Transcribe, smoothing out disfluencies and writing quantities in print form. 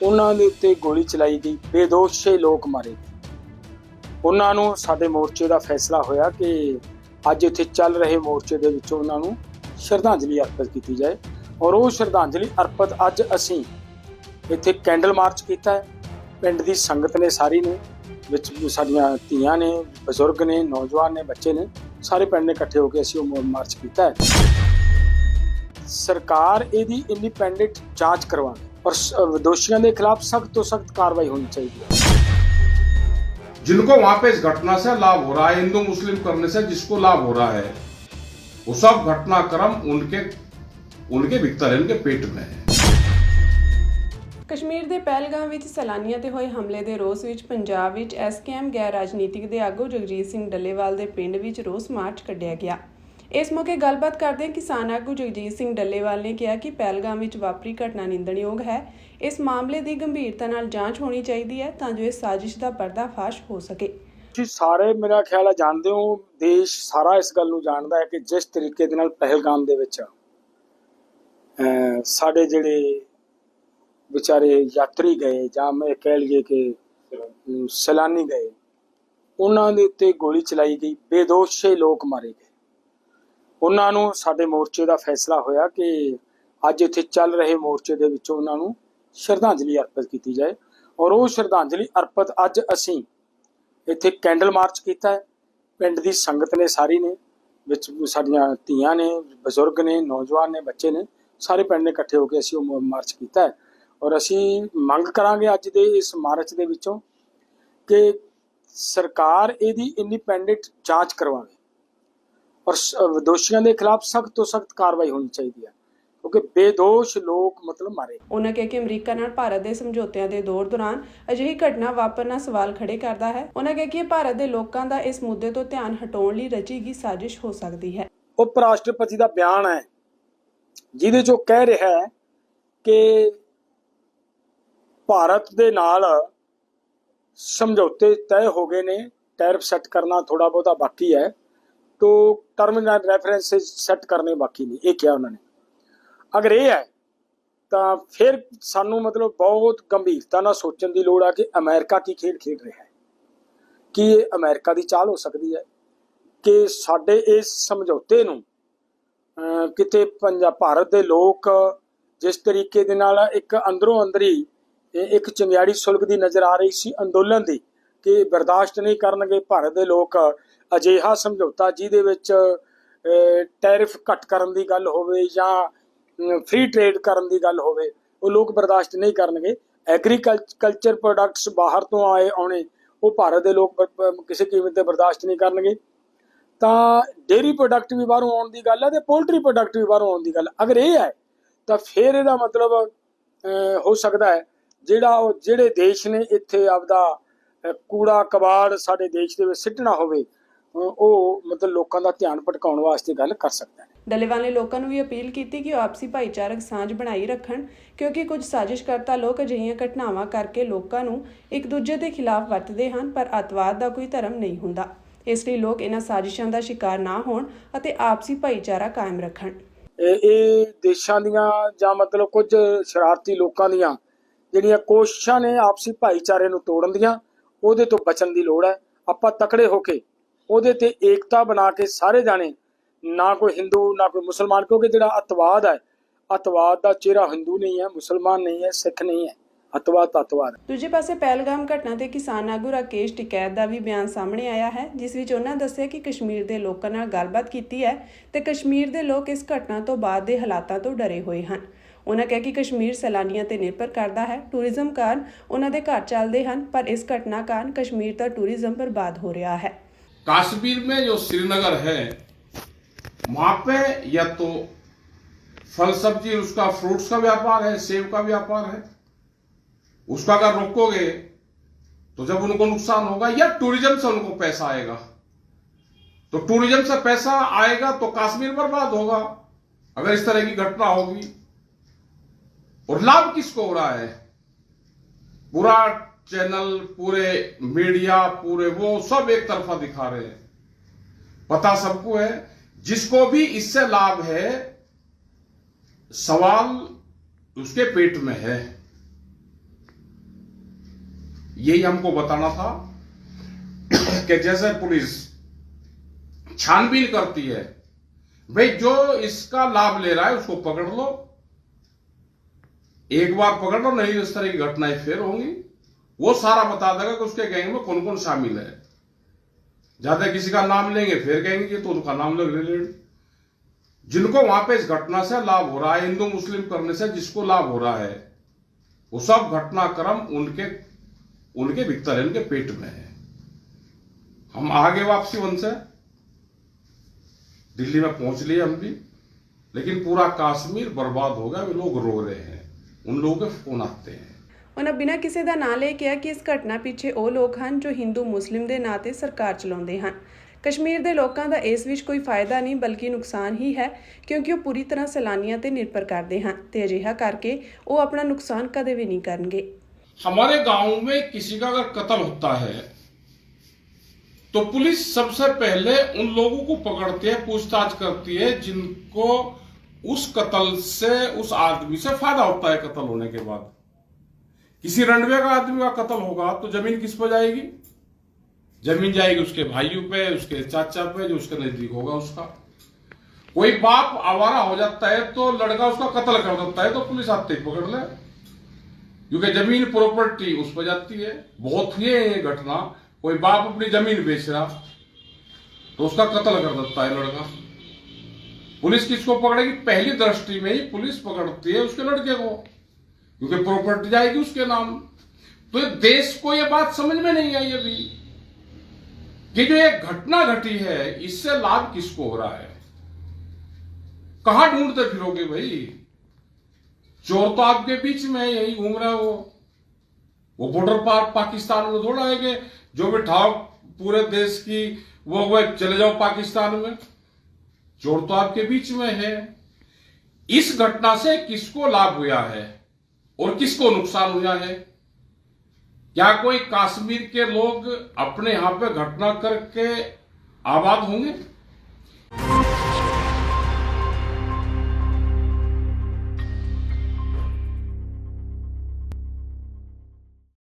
ਉਹਨਾਂ ਦੇ ਉੱਤੇ ਗੋਲੀ ਚਲਾਈ ਗਈ, ਬੇਦੋਸ਼ੇ ਲੋਕ ਮਾਰੇ ਗਏ। ਉਹਨਾਂ ਨੂੰ ਸਾਡੇ ਮੋਰਚੇ ਦਾ ਫੈਸਲਾ ਹੋਇਆ ਕਿ ਅੱਜ ਇੱਥੇ ਚੱਲ ਰਹੇ ਮੋਰਚੇ ਦੇ ਵਿੱਚ ਉਹਨਾਂ ਨੂੰ ਸ਼ਰਧਾਂਜਲੀ ਅਰਪਿਤ ਕੀਤੀ ਜਾਏ ਔਰ ਉਹ ਸ਼ਰਧਾਂਜਲੀ ਅਰਪਿਤ ਅੱਜ ਅਸੀਂ ਇੱਥੇ ਕੈਂਡਲ ਮਾਰਚ ਕੀਤਾ ਹੈ। ਪਿੰਡ ਦੀ ਸੰਗਤ ਨੇ ਸਾਰੀ ਨੇ, ਵਿੱਚ ਸਾਡੀਆਂ ਧੀਆਂ ਨੇ, ਬਜ਼ੁਰਗ ਨੇ, ਨੌਜਵਾਨ ਨੇ, ਬੱਚੇ ਨੇ, ਸਾਰੇ ਪਿੰਡ ਨੇ ਇਕੱਠੇ ਹੋ ਕੇ ਅਸੀਂ ਉਹ ਮਾਰਚ ਕੀਤਾ ਹੈ। ਸਰਕਾਰ ਇਹਦੀ ਇੰਡੀਪੈਂਡੈਂਟ ਜਾਂਚ ਕਰਵਾਵੇ और दोषियों के खिलाफ सख्त तो सख्त कार्रवाई होनी चाहिए। जिनको वहां पे इस घटना से लाभ हो रहा है, हिंदू मुस्लिम करने से जिसको लाभ हो रहा है, वो सब घटनाक्रम उनके भीतर है, उनके पेट में है। ਕਸ਼ਮੀਰ ਦੇ ਪਹਿਲਗਾਮ ਵਿੱਚ ਸੈਲਾਨੀਆਂ ਤੇ ਹੋਏ ਹਮਲੇ ਦੇ ਰੋਸ ਵਿੱਚ ਪੰਜਾਬ ਵਿੱਚ ਐਸਕੇਐਮ ਗੈਰ ਰਾਜਨੀਤਿਕ ਦੇ ਆਗੂ ਜਗਜੀਤ ਸਿੰਘ ਡੱਲੇਵਾਲ ਦੇ ਪਿੰਡ ਵਿੱਚ ਰੋਸ ਮਾਰਚ ਕੱਢਿਆ ਗਿਆ। ਇਸ ਮੌਕੇ ਗੱਲਬਾਤ ਕਰਦੇ ਕਿਸਾਨ ਆਗੂ ਜਗਜੀਤ ਸਿੰਘ ਡੱਲੇਵਾਲ ਨੇ ਕਿਹਾ ਕਿ ਪਹਿਲਗਾਮ ਵਿੱਚ ਵਾਪਰੀ ਘਟਨਾ ਨਿੰਦਣਯੋਗ ਹੈ। ਇਸ ਮਾਮਲੇ ਦੀ ਗੰਭੀਰਤਾ ਨਾਲ ਜਾਂਚ ਹੋਣੀ ਚਾਹੀਦੀ ਹੈ ਤਾਂ ਜੋ ਇਸ ਸਾਜ਼ਿਸ਼ ਦਾ ਪਰਦਾਫਾਸ਼ ਹੋ ਸਕੇ। ਤੁਸੀਂ ਸਾਰੇ ਮੇਰਾ ਖਿਆਲ ਹੈ ਜਾਣਦੇ ਹੋ, ਦੇਸ਼ ਸਾਰਾ ਇਸ ਗੱਲ ਨੂੰ ਜਾਣਦਾ ਹੈ ਕਿ ਜਿਸ ਤਰੀਕੇ ਦੇ ਨਾਲ ਪਹਿਲਗਾਮ ਦੇ ਵਿੱਚ ਸਾਡੇ ਜਿਹੜੇ ਵਿਚਾਰੇ ਯਾਤਰੀ ਗਏ ਜਾਂ ਮੈਂ ਕਹਿ ਲਈਏ ਕਿ ਸੈਲਾਨੀ ਗਏ, ਉਹਨਾਂ ਦੇ ਉੱਤੇ ਗੋਲੀ ਚਲਾਈ ਗਈ, ਬੇਦੋਸ਼ੇ ਲੋਕ ਮਾਰੇ ਗਏ। ਉਹਨਾਂ ਨੂੰ ਸਾਡੇ ਮੋਰਚੇ ਦਾ ਫੈਸਲਾ ਹੋਇਆ ਕਿ ਅੱਜ ਇੱਥੇ ਚੱਲ ਰਹੇ ਮੋਰਚੇ ਦੇ ਵਿੱਚ ਉਹਨਾਂ ਨੂੰ ਸ਼ਰਧਾਂਜਲੀ ਅਰਪਿਤ ਕੀਤੀ ਜਾਏ ਔਰ ਉਹ ਸ਼ਰਧਾਂਜਲੀ ਅਰਪਿਤ ਅੱਜ ਅਸੀਂ ਇੱਥੇ ਕੈਂਡਲ ਮਾਰਚ ਕੀਤਾ ਹੈ। ਪਿੰਡ ਦੀ ਸੰਗਤ ਨੇ ਸਾਰੀ ਨੇ, ਵਿੱਚ ਸਾਡੀਆਂ ਧੀਆਂ ਨੇ, ਬਜ਼ੁਰਗ ਨੇ, ਨੌਜਵਾਨ ਨੇ, ਬੱਚੇ ਨੇ, ਸਾਰੇ ਪਿੰਡ ਨੇ ਇਕੱਠੇ ਹੋ ਕੇ ਅਸੀਂ ਉਹ ਮਾਰਚ ਕੀਤਾ ਹੈ ਔਰ ਅਸੀਂ ਮੰਗ ਕਰਾਂਗੇ ਅੱਜ ਦੇ ਇਸ ਮਾਰਚ ਦੇ ਵਿੱਚੋਂ ਕਿ ਸਰਕਾਰ ਇਹਦੀ ਇੰਡੀਪੈਂਡੈਂਟ ਜਾਂਚ ਕਰਵਾਵੇ और दोषियों के खिलाफ सख्त तो सख्त कार्रवाई होनी चाहिए क्योंकि बेदोष लोग मतलब मारे। उन्होंने कहा कि अमरीका नाल भारत के समझौतियां दे दौर दौरान अजिही घटना वापरना सवाल खड़े करता है। उन्होंने कहा कि भारत के लोगों का इस मुद्दे तो ध्यान हटाने लई रची गई साजिश हो सकती है। उप राष्ट्रपति का बयान है जिहदे चों कह रहा है कि भारत दे नाल समझौते तय हो गए ने, टैरिफ सैट करना थोड़ा बहुता बाकी है, तो टर्मिनल रेफरेंसेस सेट करने बाकी नहीं। ये क्या उन्होंने अगर ये है तो फिर सानू मतलब बहुत गंभीरता नाल सोचण दी लोड़ है कि अमेरिका की खेड खेड रहा है, कि ये अमेरिका की चाल हो सकती है कि साडे इस समझौते नूं किते भारत के लोग जिस तरीके दे नाल एक अंदरों अंदरी एक चंगियाड़ी सुलग दी नज़र आ रही सी अंदोलन दी कि बर्दाश्त नहीं करनगे भारत के लोग अजिहा समझौता जिहदे विच टैरिफ घट करन दी गल होवे जां फ्री ट्रेड करन दी गल होवे, वो लोग बर्दाश्त नहीं करनगे। एग्रीकल्चर प्रोडक्ट्स बाहर तो आने वो भारत के लोग किसी कीमत ते बर्दाश्त नहीं करनगे। तां डेयरी प्रोडक्ट भी बाहरों आउण दी गल है ते पोल्ट्री प्रोडक्ट भी बाहरों आउण दी गल। अगर ये है तो फिर इहदा मतलब हो सकता है ਜਿਹੜੇ देश ने इत्थे आपदा कूड़ा कबाड़ साडे देश दे विच सिੱਟਣਾ होवे ਉਹ ਮਤਲਬ ਲੋਕਾਂ ਦਾ ਧਿਆਨ ਭਟਕਾਉਣ ਵਾਸਤੇ ਗੱਲ ਕਰ ਸਕਦਾ ਹੈ। ਡੱਲੇਵਾਲ ਨੇ ਲੋਕਾਂ ਨੂੰ ਵੀ ਅਪੀਲ ਕੀਤੀ ਕਿ ਉਹ ਆਪਸੀ ਭਾਈਚਾਰਕ ਸਾਂਝ ਬਣਾਈ ਰੱਖਣ ਕਿਉਂਕਿ ਕੁਝ ਸਾਜ਼ਿਸ਼ਕਰਤਾ ਲੋਕ ਅਜਿਹੀਆਂ ਘਟਨਾਵਾਂ ਕਰਕੇ ਲੋਕਾਂ ਨੂੰ ਇੱਕ ਦੂਜੇ ਦੇ ਖਿਲਾਫ ਵਰਤਦੇ ਹਨ, ਪਰ ਅੱਤਵਾਦ ਦਾ ਕੋਈ ਧਰਮ ਨਹੀਂ ਹੁੰਦਾ। ਇਸ ਲਈ ਲੋਕ ਇਹਨਾਂ ਸਾਜ਼ਿਸ਼ਾਂ ਦਾ ਸ਼ਿਕਾਰ ਨਾ ਹੋਣ ਅਤੇ ਆਪਸੀ ਭਾਈਚਾਰਾ ਕਾਇਮ ਰੱਖਣ। ਇਹ ਦੇਸ਼ਾਂ ਦੀਆਂ ਜਾਂ ਮਤਲਬ ਕੁਝ ਸ਼ਰਾਰਤੀ ਲੋਕਾਂ ਦੀਆਂ ਜਿਹੜੀਆਂ ਕੋਸ਼ਿਸ਼ਾਂ ਨੇ ਆਪਸੀ ਭਾਈਚਾਰੇ ਨੂੰ ਤੋੜਨ ਦੀਆਂ, ਉਹਦੇ ਤੋਂ ਬਚਣ ਦੀ ਲੋੜ ਹੈ। ਆਪਾਂ ਤਕੜੇ ਹੋ ਕੇ ਉਹਦੇ ਤੇ ਏਕਤਾ ਬਣਾ ਕੇ ਸਾਰੇ ਜਾਣੇ, ਨਾ ਕੋਈ ਹਿੰਦੂ ਨਾ ਕੋਈ ਮੁਸਲਮਾਨ, ਕਿਉਂਕਿ ਜਿਹੜਾ ਅੱਤਵਾਦ ਹੈ, ਅੱਤਵਾਦ ਦਾ ਚਿਹਰਾ ਹਿੰਦੂ ਨਹੀਂ ਹੈ, ਮੁਸਲਮਾਨ ਨਹੀਂ ਹੈ, ਸਿੱਖ ਨਹੀਂ ਹੈ, ਅੱਤਵਾਦ ਅੱਤਵਾਦ। ਦੂਜੇ ਪਾਸੇ ਪਹਿਲਗਾਮ ਘਟਨਾ ਤੇ ਕਿਸਾਨ ਆਗੂ ਰਾਕੇਸ਼ ਟਿਕੈਤ ਦਾ ਵੀ ਬਿਆਨ ਸਾਹਮਣੇ ਆਇਆ ਹੈ, ਜਿਸ ਵਿੱਚ ਉਹਨਾਂ ਦੱਸਿਆ ਕਿ ਕਸ਼ਮੀਰ ਦੇ ਲੋਕਾਂ ਨਾਲ ਗੱਲਬਾਤ ਕੀਤੀ ਹੈ ਤੇ ਕਸ਼ਮੀਰ ਦੇ ਲੋਕ ਇਸ ਘਟਨਾ ਤੋਂ ਬਾਅਦ ਦੇ ਹਾਲਾਤਾਂ ਤੋਂ ਡਰੇ ਹੋਏ ਹਨ। उन्होंने कहा कि कश्मीर सैलानियों पर निर्भर करता है, टूरिज्म कारण उन्होंने घर चलते हैं, पर इस घटना कारण कश्मीर का टूरिज्म बर्बाद हो रहा है। कश्मीर में जो श्रीनगर है वहां पे या तो फल सब्जी उसका फ्रूट्स का व्यापार है, सेब का व्यापार है, उसका अगर रोकोगे तो जब उनको नुकसान होगा, या टूरिज्म से उनको पैसा आएगा, तो टूरिज्म से पैसा आएगा तो कश्मीर बर्बाद होगा अगर इस तरह की घटना होगी। और लाभ किसको हो रहा है? पूरा चैनल, पूरे मीडिया, पूरे वो सब एक तरफा दिखा रहे हैं। पता सबको है, जिसको भी इससे लाभ है सवाल उसके पेट में है। यही हमको बताना था कि जैसे पुलिस छानबीन करती है, भाई जो इसका लाभ ले रहा है उसको पकड़ लो, एक बार पकड़ लो, नहीं इस तरह की घटनाएं फिर होंगी। वो सारा बता देगा कि उसके गैंग में कौन कौन शामिल है। ज्यादा किसी का नाम लेंगे फिर कहेंगे तो उनका नाम लग रिलेटेड। जिनको वहां पे इस घटना से लाभ हो रहा है, हिंदू मुस्लिम करने से जिसको लाभ हो रहा है, वो सब घटनाक्रम उनके भीतर है, उनके पेट में है। हम आगे वापसी वन से दिल्ली में पहुंच लिए हम भी, लेकिन पूरा कश्मीर बर्बाद हो गया। वे लोग रो रहे हैं, उन लोगों के फोन आते हैं। ਉਹਨਾਂ ਬਿਨਾਂ ਕਿਸੇ ਦਾ ਨਾਂ ਲੈ ਕਿਹਾ ਕਿ ਇਸ ਘਟਨਾ ਪਿੱਛੇ ਉਹ ਲੋਕ ਹਨ ਜੋ ਹਿੰਦੂ ਮੁਸਲਿਮ ਦੇ ਨਾਂ ਤੇ ਸਰਕਾਰ ਚਲਾਉਂਦੇ ਹਨ। ਕਸ਼ਮੀਰ ਦੇ ਲੋਕਾਂ ਦਾ ਇਸ ਵਿੱਚ ਕੋਈ ਫਾਇਦਾ ਨਹੀਂ ਬਲਕਿ ਨੁਕਸਾਨ ਹੀ ਹੈ, ਕਿਉਂਕਿ ਉਹ ਪੂਰੀ ਤਰ੍ਹਾਂ ਸੈਲਾਨੀਆਂ ਤੇ ਨਿਰਭਰ ਕਰਦੇ ਹਨ ਤੇ ਅਜਿਹਾ ਕਰਕੇ ਉਹ ਆਪਣਾ ਨੁਕਸਾਨ ਕਦੇ ਵੀ ਨਹੀਂ ਕਰਨਗੇ। हमारे गांव में किसी का अगर कत्ल होता है तो पुलिस सबसे पहले उन लोगों को पकड़ती है, पूछताछ करती है जिनको उस कत्ल से, उस आदमी से फायदा होता है। कत्ल होने के बाद किसी रंडवे का आदमी का कत्ल होगा तो जमीन किस पर जाएगी? जमीन जाएगी उसके भाइयों पे, उसके चाचा पे, जो उसके नजदीक होगा उसका। कोई बाप आवारा हो जाता है तो लड़का उसका कत्ल कर देता है तो पुलिस आते ही पकड़ ले, क्योंकि जमीन प्रॉपर्टी उस पर जाती है। बहुत ही है ये घटना, कोई बाप अपनी जमीन बेच रहा तो उसका कत्ल कर देता है लड़का। पुलिस किसको पकड़ेगी? पहली दृष्टि में ही पुलिस पकड़ती है उसके लड़के को, क्योंकि प्रॉपर्टी जाएगी उसके नाम। तो देश को यह बात समझ में नहीं आई अभी कि जो एक घटना घटी है इससे लाभ किसको हो रहा है। कहां ढूंढते फिरोगे भाई? चोर तो आपके बीच में है, यही घूम रहा है। वो बॉर्डर पार पाकिस्तान में थोड़ा है कि जो भी ठाव पूरे देश की वो चले जाओ पाकिस्तान में। चोर तो आपके बीच में है। इस घटना से किसको लाभ हुआ है और किसको नुकसान हुआ है? क्या कोई कश्मीर के लोग अपने यहां पे घटना करके आबाद होंगे?